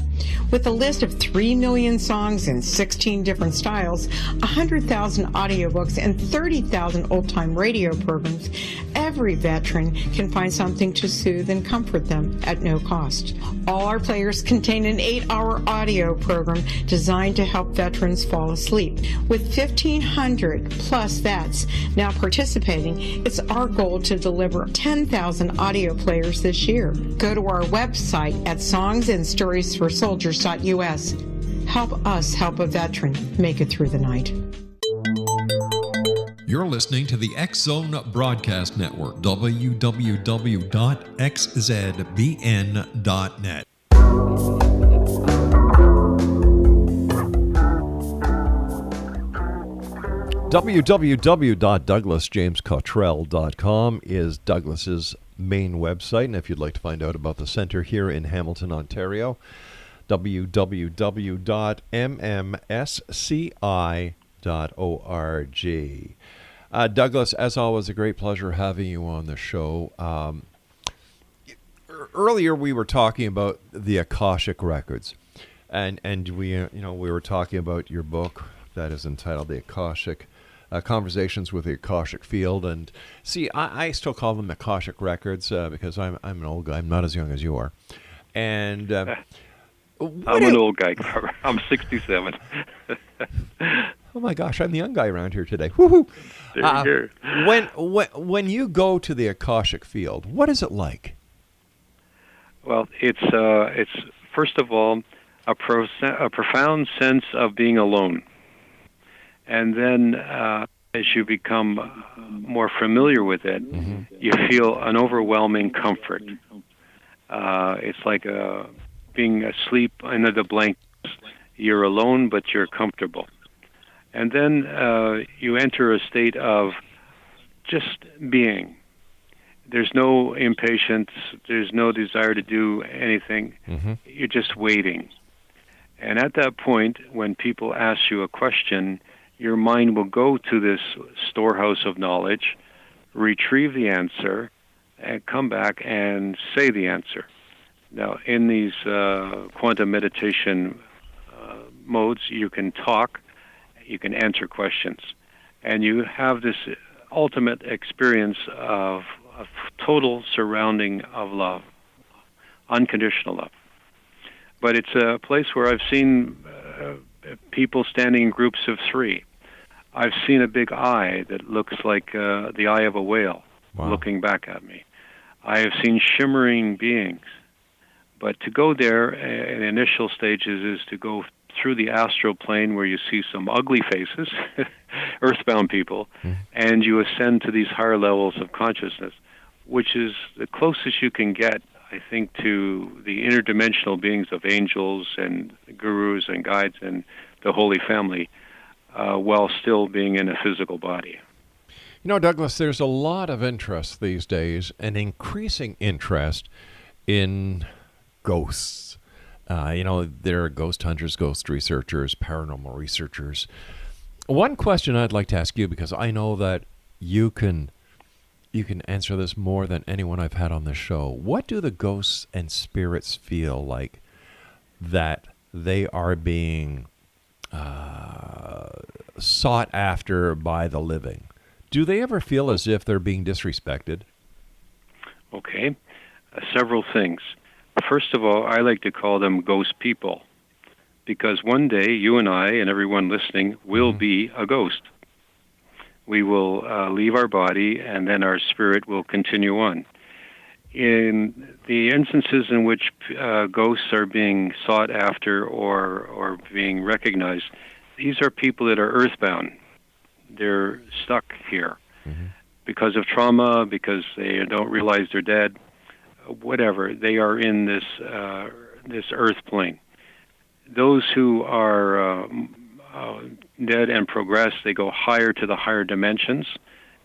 Speaker 12: With a list of 3 million songs in 16 different styles, 100,000 audiobooks, and 30,000 old-time radio programs, every veteran can find something to soothe and comfort them at no cost. All our players contain an 8-hour audio program designed to help veterans fall asleep. With 1,500 plus vets now participating, it's our goal to deliver 10,000 audio players this year. Go to our website at songsandstoriesforsoldiers.us. Help us help a veteran make it through the night.
Speaker 8: You're listening to the X-Zone Broadcast Network, www.xzbn.net.
Speaker 6: www.douglasjamescottrell.com is Douglas's main website, and if you'd like to find out about the center here in Hamilton, Ontario, www.mmbsci.org. Douglas, as always, a great pleasure having you on the show. Earlier, we were talking about the Akashic records, and we were talking about your book that is entitled "The Akashic Conversations with the Akashic Field." And see, I still call them Akashic records because I'm an old guy. I'm not as young as you are, and
Speaker 7: I'm an old guy. I'm 67.
Speaker 6: Oh my gosh, I'm the young guy around here today. Woohoo! When you go to the Akashic field, what is it like?
Speaker 7: Well, it's first of all a profound sense of being alone, and then as you become more familiar with it, you feel an overwhelming comfort. It's like being asleep under the blankets. You're alone, but you're comfortable. And then you enter a state of just being. There's no impatience. There's no desire to do anything. You're just waiting. And at that point, when people ask you a question, your mind will go to this storehouse of knowledge, retrieve the answer, and come back and say the answer. Now, in these quantum meditation modes, you can talk, you can answer questions, and you have this ultimate experience of total surrounding of love, unconditional love. But it's a place where I've seen people standing in groups of 3. I've seen a big eye that looks like the eye of a whale looking back at me. I have seen shimmering beings. But to go there in initial stages is to go through the astral plane where you see some ugly faces, earthbound people, and you ascend to these higher levels of consciousness, which is the closest you can get, I think, to the interdimensional beings of angels and gurus and guides and the Holy Family, while still being in a physical body.
Speaker 6: You know, Douglas, there's a lot of interest these days, an increasing interest in ghosts. There are ghost hunters, ghost researchers, paranormal researchers. One question I'd like to ask you, because I know that you can answer this more than anyone I've had on this show. What do the ghosts and spirits feel like that they are being sought after by the living? Do they ever feel as if they're being disrespected?
Speaker 7: Okay, several things. First of all, I like to call them ghost people, because one day you and I and everyone listening will be a ghost. We will leave our body, and then our spirit will continue on. In the instances in which ghosts are being sought after or being recognized, these are people that are earthbound. They're stuck here because of trauma, because they don't realize they're dead, whatever. They are in this earth plane. Those who are dead and progress, they go higher to the higher dimensions,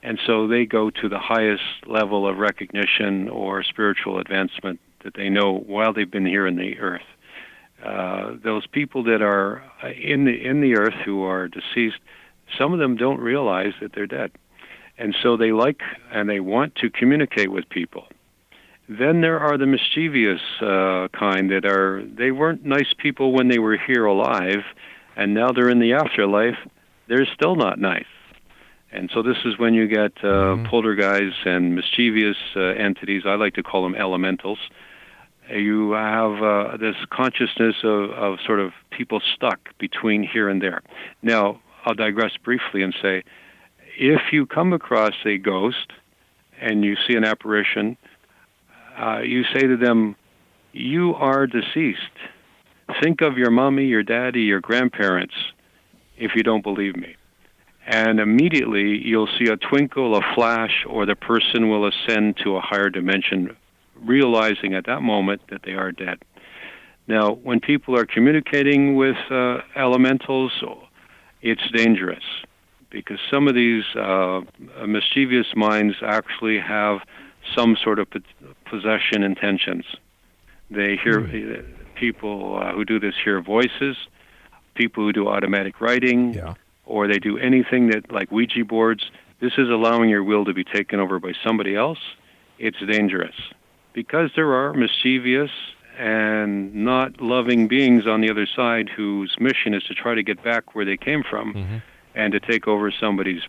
Speaker 7: and so they go to the highest level of recognition or spiritual advancement that they know while they've been here in the earth. Those people that are in the earth who are deceased, some of them don't realize that they're dead, and so they like and they want to communicate with people. Then there are the mischievous kind they weren't nice people when they were here alive, and now they're in the afterlife, they're still not nice. And so this is when you get poltergeists and mischievous entities. I like to call them elementals. You have this consciousness of sort of people stuck between here and there. Now, I'll digress briefly and say, if you come across a ghost and you see an apparition, you say to them, "You are deceased. Think of your mommy, your daddy, your grandparents, if you don't believe me." And immediately you'll see a twinkle, a flash, or the person will ascend to a higher dimension, realizing at that moment that they are dead. Now, when people are communicating with elementals, it's dangerous, because some of these mischievous minds actually have some sort of possession intentions. They hear people who do this hear voices, people who do automatic writing, or they do anything that, like Ouija boards. This is allowing your will to be taken over by somebody else. It's dangerous, because there are mischievous and not loving beings on the other side whose mission is to try to get back where they came from and to take over somebody's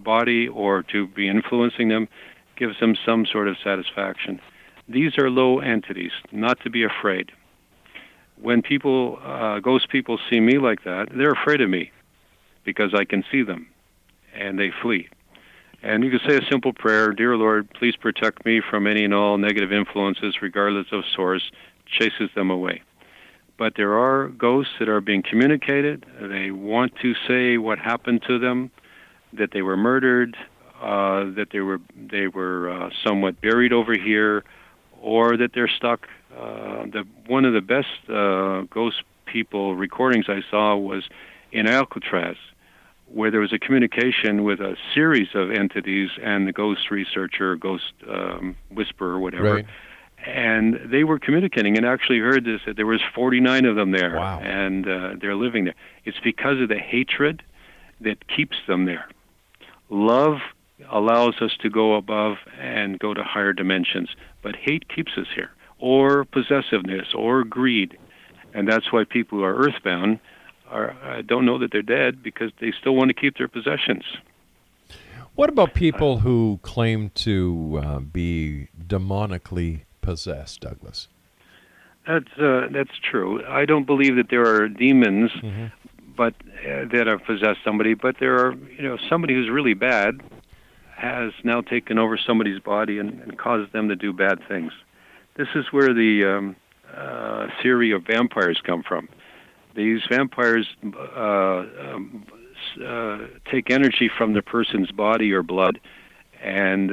Speaker 7: body or to be influencing them, gives them some sort of satisfaction. These are low entities, not to be afraid. When people, ghost people, see me like that, they're afraid of me because I can see them, and they flee. And you can say a simple prayer: "Dear Lord, please protect me from any and all negative influences, regardless of source," chases them away. But there are ghosts that are being communicated. They want to say what happened to them, that they were murdered, that they were somewhat buried over here, or that they're stuck. One of the best ghost people recordings I saw was in Alcatraz, where there was a communication with a series of entities and the ghost researcher, ghost whisperer, whatever.
Speaker 6: Right.
Speaker 7: And they were communicating, and actually heard this, that there was 49 of them there.
Speaker 6: Wow.
Speaker 7: And they're living there. It's because of the hatred that keeps them there. Love allows us to go above and go to higher dimensions, but hate keeps us here. or possessiveness or greed. And that's why people who are earthbound don't know that they're dead, because they still want to keep their possessions.
Speaker 6: What about people who claim to be demonically possessed, Douglas?
Speaker 7: That's true. I don't believe that there are demons, but that have possessed somebody. But there are, somebody who's really bad has now taken over somebody's body and caused them to do bad things. This is where the theory of vampires come from. These vampires take energy from the person's body or blood, and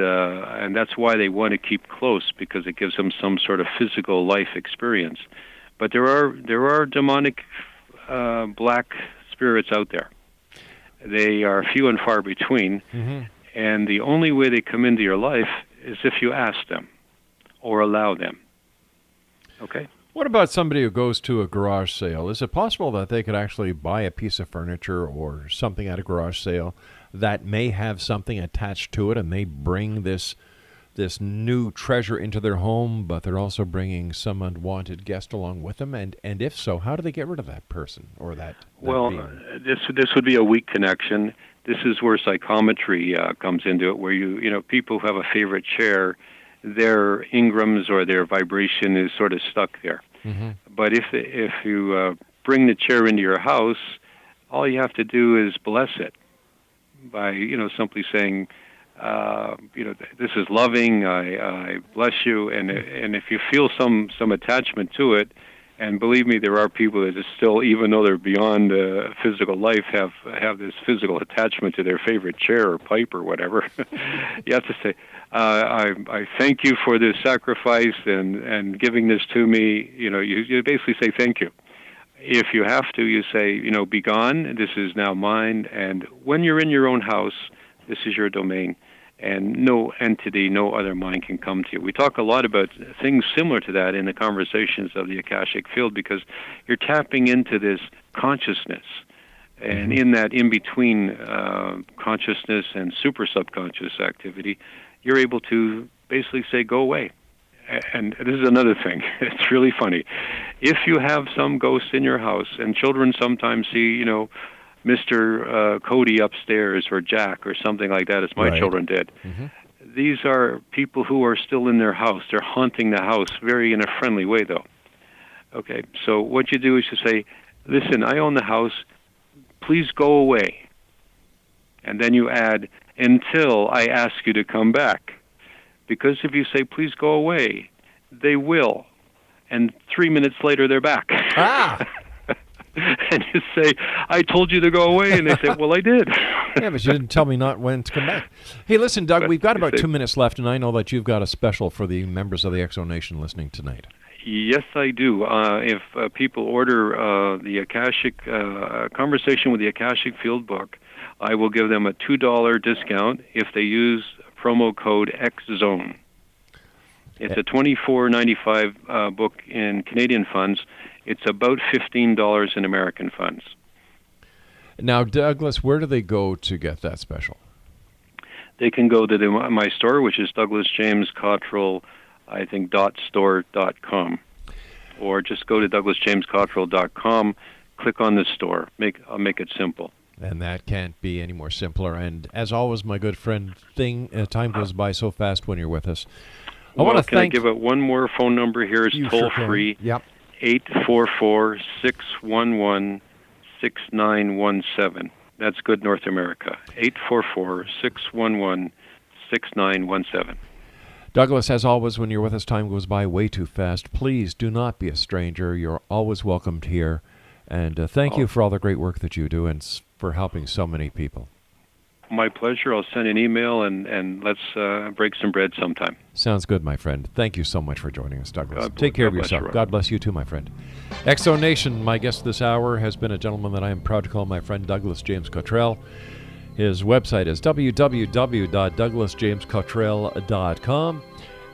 Speaker 7: that's why they want to keep close, because it gives them some sort of physical life experience. But there are demonic black spirits out there. They are few and far between, and the only way they come into your life is if you ask them or allow them. Okay?
Speaker 6: What about somebody who goes to a garage sale? Is it possible that they could actually buy a piece of furniture or something at a garage sale that may have something attached to it, and they bring this new treasure into their home, but they're also bringing some unwanted guest along with them? And if so, how do they get rid of that person or that
Speaker 7: Well,
Speaker 6: being?
Speaker 7: This would be a weak connection. This is where psychometry comes into it, where people who have a favorite chair, their engrams or their vibration is sort of stuck there. But if you bring the chair into your house, all you have to do is bless it by simply saying, this is loving. I bless you, and if you feel some attachment to it, and believe me, there are people that still, even though they're beyond physical life, have this physical attachment to their favorite chair or pipe or whatever. You have to say, I thank you for this sacrifice and giving this to me. You basically say thank you. If you have to, you say, be gone. This is now mine. And when you're in your own house, this is your domain. And no entity, no other mind can come to you. We talk a lot about things similar to that in the conversations of the Akashic field, because you're tapping into this consciousness. And in that in-between consciousness and super subconscious activity, you're able to basically say, go away. And this is another thing. It's really funny. If you have some ghost in your house, and children sometimes see, Mr. Cody upstairs or Jack or something like that, as my children did. These are people who are still in their house. They're haunting the house, very in a friendly way, though. Okay, so what you do is you say, listen, I own the house. Please go away. And then you add, until I ask you to come back. Because if you say, please go away, they will. And 3 minutes later, they're back. And you say, I told you to go away. And they say, well, I did.
Speaker 6: Yeah, but you didn't tell me not when to come back. Hey, listen, Doug, we've got about 2 minutes left, and I know that you've got a special for the members of the Exo Nation listening tonight.
Speaker 7: Yes, I do. If people order the Akashic Conversation with the Akashic Field book, I will give them a $2 discount if they use promo code XZone. It's a $24.95 book in Canadian funds. It's about $15 in American funds.
Speaker 6: Now, Douglas, where do they go to get that special?
Speaker 7: They can go to my store, which is Douglas James Cottrell, I think, .store.com. Or just go to douglasjamescottrell.com, click on the store. I'll make it simple.
Speaker 6: And that can't be any more simpler. And as always, my good friend, time goes by so fast when you're with us.
Speaker 7: Can I give it one more phone number here? It's toll-free.
Speaker 6: Yep.
Speaker 7: 844-611-6917. That's good North America. 844-611-6917.
Speaker 6: Douglas, as always, when you're with us, time goes by way too fast. Please do not be a stranger. You're always welcomed here. And thank you for all the great work that you do and for helping so many people.
Speaker 7: My pleasure. I'll send an email and let's break some bread sometime.
Speaker 6: Sounds good, my friend. Thank you so much for joining us, Douglas. Take care of yourself. God bless you too, my friend. Exo Nation, my guest this hour has been a gentleman that I am proud to call my friend Douglas James Cottrell. His website is www.douglasjamescottrell.com.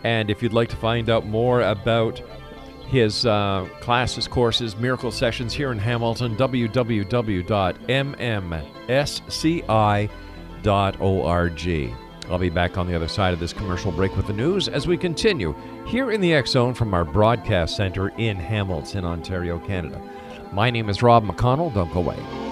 Speaker 6: And if you'd like to find out more about his classes, courses, miracle sessions here in Hamilton, www.mmbsci.org. I'll be back on the other side of this commercial break with the news as we continue here in the X Zone from our broadcast center in Hamilton, Ontario, Canada. My name is Rob McConnell. Don't go away.